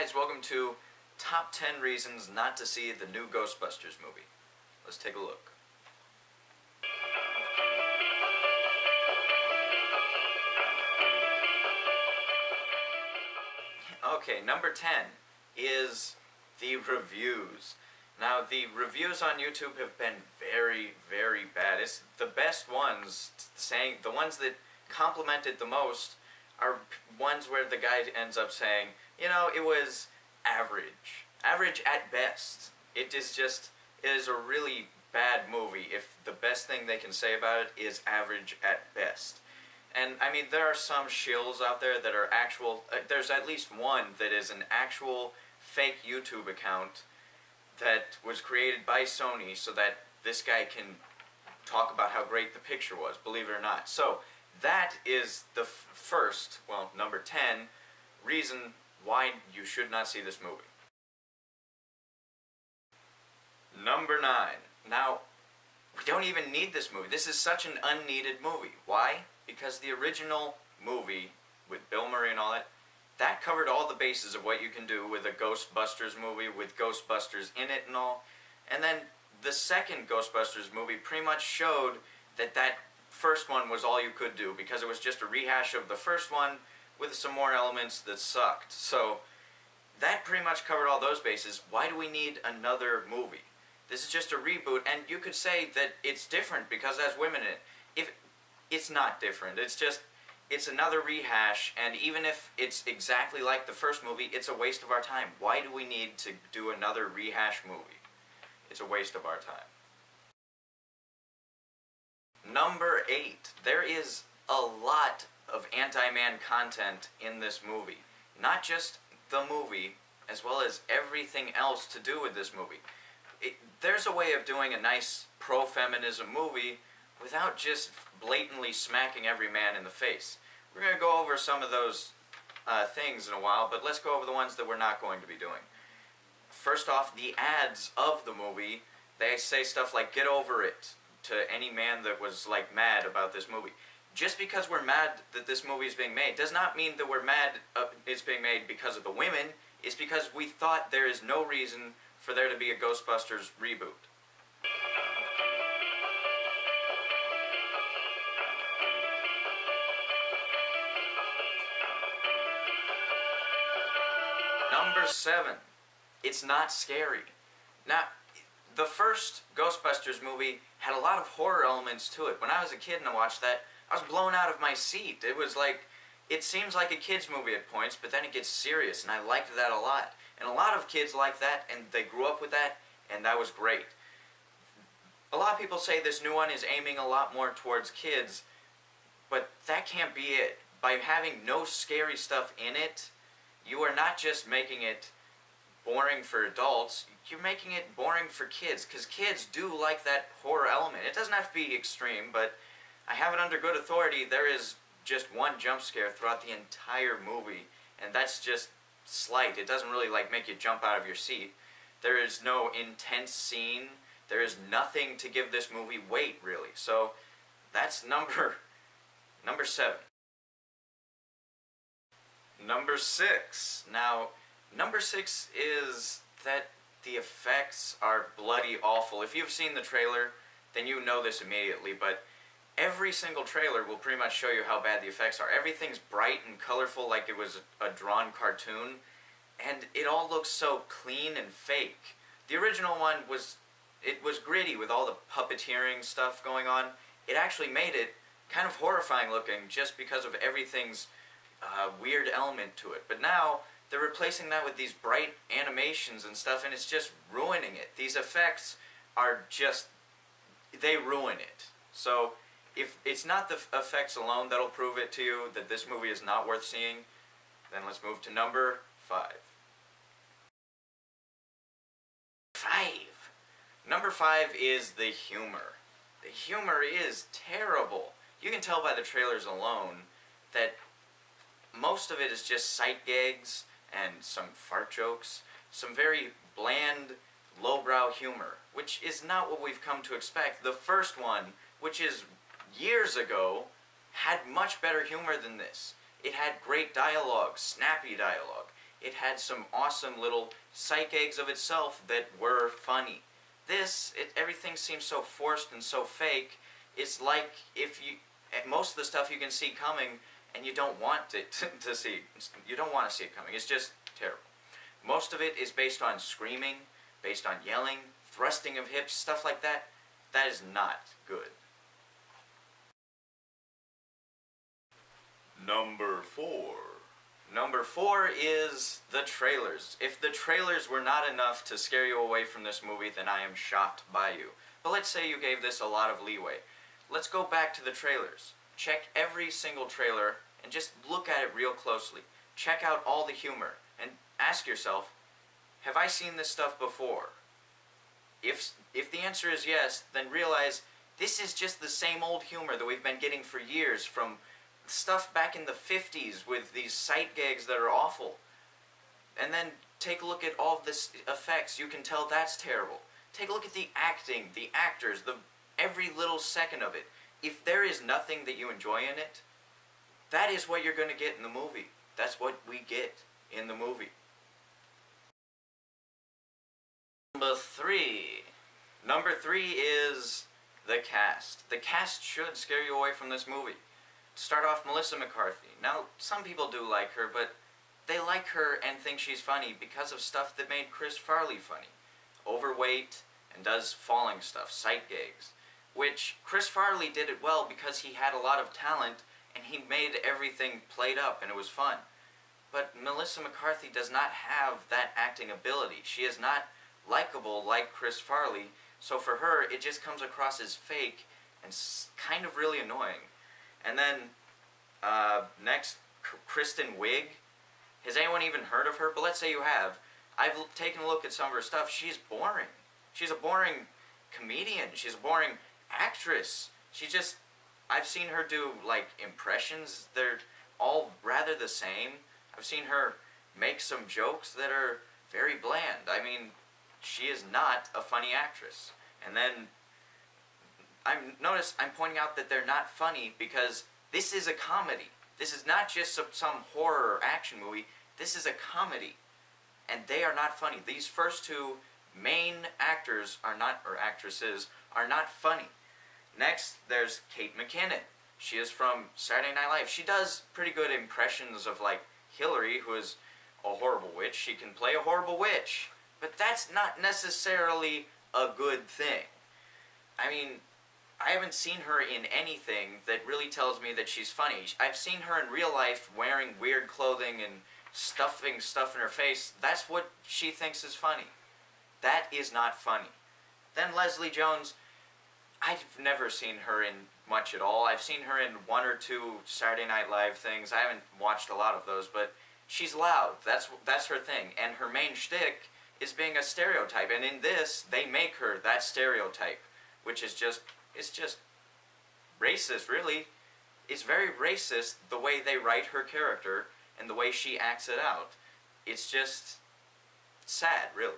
guys, welcome to Top 10 Reasons Not to See the new Ghostbusters movie. Let's take a look. Okay, number 10 is the reviews. Now, the reviews on YouTube have been very, very bad. It's the best ones, the ones that complimented the most are ones where the guy ends up saying, you know, it was average. Average at best. It is a really bad movie if the best thing they can say about it is average at best. And, I mean, there are some shills out there that are actual, there's at least one that is an actual fake YouTube account that was created by Sony so that this guy can talk about how great the picture was, believe it or not. So, that is the first, well, number 10, reason why you should not see this movie. Number 9. Now, we don't even need this movie. This is such an unneeded movie. Why? Because the original movie, with Bill Murray and all that covered all the bases of what you can do with a Ghostbusters movie, with Ghostbusters in it and all. And then the second Ghostbusters movie pretty much showed that that first one was all you could do, because it was just a rehash of the first one with some more elements that sucked. So that pretty much covered all those bases. Why do we need another movie? This is just a reboot, and you could say that it's different because it has women in it. If it's not different, it's another rehash, and even if it's exactly like the first movie, it's a waste of our time. Why do we need to do another rehash movie? It's a waste of our time. Number 8. There is a lot of anti-man content in this movie. Not just the movie, as well as everything else to do with this movie. There's a way of doing a nice pro-feminism movie without just blatantly smacking every man in the face. We're going to go over some of those things in a while, but let's go over the ones that we're not going to be doing. First off, the ads of the movie, they say stuff like, "Get over it," to any man that was, like, mad about this movie. Just because we're mad that this movie is being made does not mean that we're mad it's being made because of the women. It's because we thought there is no reason for there to be a Ghostbusters reboot. Number 7. It's not scary. Now, the first Ghostbusters movie had a lot of horror elements to it. When I was a kid and I watched that, I was blown out of my seat. It was like, it seems like a kid's movie at points, but then it gets serious, and I liked that a lot. And a lot of kids like that, and they grew up with that, and that was great. A lot of people say this new one is aiming a lot more towards kids, but that can't be it. By having no scary stuff in it, you are not just making it boring for adults, you're making it boring for kids, because kids do like that horror element. It doesn't have to be extreme, but I have it under good authority, there is just one jump scare throughout the entire movie, and that's just slight. It doesn't really, like, make you jump out of your seat. There is no intense scene. There is nothing to give this movie weight, really. So that's number 7. Number 6. Now, number 6 is that the effects are bloody awful. If you've seen the trailer, then you know this immediately, but every single trailer will pretty much show you how bad the effects are. Everything's bright and colorful like it was a drawn cartoon, and it all looks so clean and fake. The original one was gritty with all the puppeteering stuff going on. It actually made it kind of horrifying looking just because of everything's weird element to it. But now they're replacing that with these bright animations and stuff, and it's just ruining it. These effects are just, they ruin it. So if it's not the effects alone that'll prove it to you that this movie is not worth seeing, then let's move to number 5. Number 5 is the humor. The humor is terrible. You can tell by the trailers alone that most of it is just sight gags and some fart jokes, some very bland, lowbrow humor, which is not what we've come to expect. The first one, which is years ago, had much better humor than this. It had great dialogue, snappy dialogue. It had some awesome little sight gags of itself that were funny. Everything seems so forced and so fake. It's like if you, most of the stuff you can see coming, and you don't want it to see. You don't want to see it coming. It's just terrible. Most of it is based on screaming, based on yelling, thrusting of hips, stuff like that. That is not good. Number 4. Number 4 is the trailers. If the trailers were not enough to scare you away from this movie, then I am shocked by you. But let's say you gave this a lot of leeway. Let's go back to the trailers. Check every single trailer and just look at it real closely. Check out all the humor and ask yourself, have I seen this stuff before? If the answer is yes, then realize this is just the same old humor that we've been getting for years from stuff back in the 50s with these sight gags that are awful. And then take a look at all of this effects. You can tell that's terrible. Take a look at the acting, the actors, every little second of it. If there is nothing that you enjoy in it, that is what you're going to get in the movie. That's what we get in the movie. Number 3. Number 3 is the cast. The cast should scare you away from this movie. To start off, Melissa McCarthy. Now, some people do like her, but they like her and think she's funny because of stuff that made Chris Farley funny. Overweight and does falling stuff, sight gags. Which Chris Farley did it well because he had a lot of talent and he made everything played up and it was fun. But Melissa McCarthy does not have that acting ability. She is not likable like Chris Farley, so for her it just comes across as fake and kind of really annoying. And then next, Kristen Wiig. Has anyone even heard of her? But let's say you have. I've taken a look at some of her stuff. She's boring. She's a boring comedian. She's a boring actress. I've seen her do like impressions. They're all rather the same. I've seen her make some jokes that are very bland. I mean, she is not a funny actress. And then notice I'm pointing out that they're not funny because this is a comedy. This is not just some horror or action movie. This is a comedy. And they are not funny. These first two main actors are not, or actresses, are not funny. Next, there's Kate McKinnon. She is from Saturday Night Live. She does pretty good impressions of, like, Hillary, who is a horrible witch. She can play a horrible witch. But that's not necessarily a good thing. I mean, I haven't seen her in anything that really tells me that she's funny. I've seen her in real life wearing weird clothing and stuffing stuff in her face. That's what she thinks is funny. That is not funny. Then Leslie Jones, I've never seen her in much at all. I've seen her in 1 or 2 Saturday Night Live things. I haven't watched a lot of those, but she's loud. That's her thing. And her main shtick is being a stereotype. And in this, they make her that stereotype, which is just, it's just racist, really. It's very racist the way they write her character and the way she acts it out. It's just sad, really.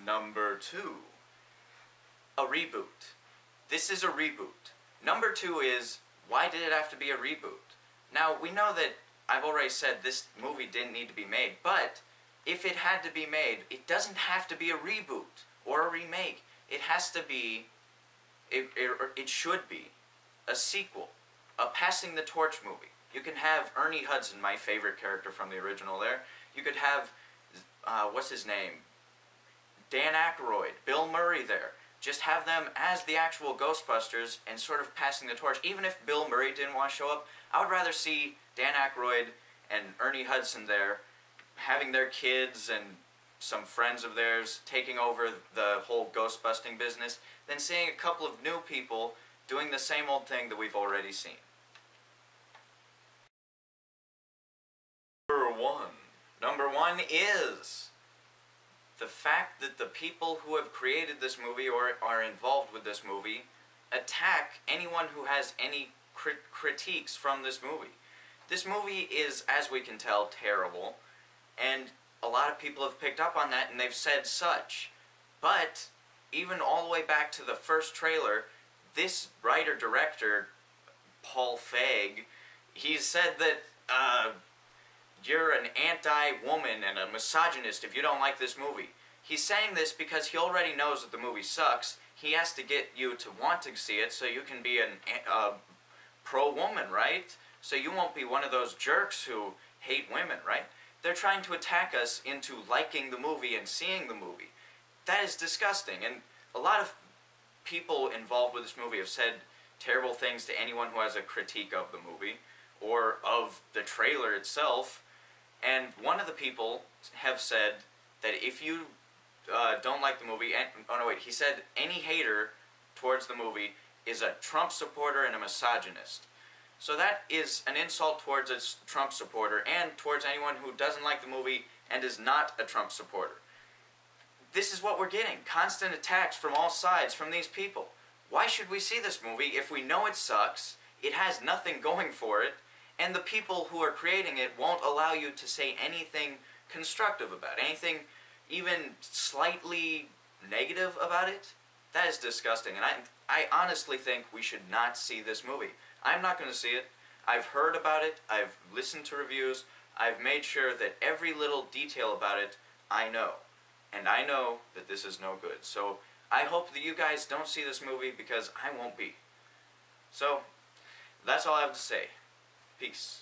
Number 2. A reboot. This is a reboot. Number 2 is, why did it have to be a reboot? Now, we know that I've already said this movie didn't need to be made, but if it had to be made, it doesn't have to be a reboot or a remake. It has to be, it should be, a sequel, a passing the torch movie. You can have Ernie Hudson, my favorite character from the original there. You could have, what's his name? Dan Aykroyd, Bill Murray there. Just have them as the actual Ghostbusters and sort of passing the torch. Even if Bill Murray didn't want to show up, I would rather see Dan Aykroyd and Ernie Hudson there having their kids and some friends of theirs taking over the whole ghost-busting business than seeing a couple of new people doing the same old thing that we've already seen. Number one is the fact that the people who have created this movie or are involved with this movie attack anyone who has any critiques from this movie. This movie is, as we can tell, terrible, and a lot of people have picked up on that and they've said such. But even all the way back to the first trailer, this writer-director, Paul Feig, he said that you're an anti-woman and a misogynist if you don't like this movie. He's saying this because he already knows that the movie sucks. He has to get you to want to see it so you can be a pro-woman, right? So you won't be one of those jerks who hate women, right? They're trying to attack us into liking the movie and seeing the movie. That is disgusting. And a lot of people involved with this movie have said terrible things to anyone who has a critique of the movie or of the trailer itself. And one of the people have said that if you don't like the movie, and, oh no wait, he said any hater towards the movie is a Trump supporter and a misogynist. So that is an insult towards a Trump supporter and towards anyone who doesn't like the movie and is not a Trump supporter. This is what we're getting. Constant attacks from all sides from these people. Why should we see this movie if we know it sucks, it has nothing going for it, and the people who are creating it won't allow you to say anything constructive about it, anything even slightly negative about it? That is disgusting, and I honestly think we should not see this movie. I'm not going to see it. I've heard about it. I've listened to reviews. I've made sure that every little detail about it I know. And I know that this is no good. So I hope that you guys don't see this movie because I won't be. So that's all I have to say. Peace.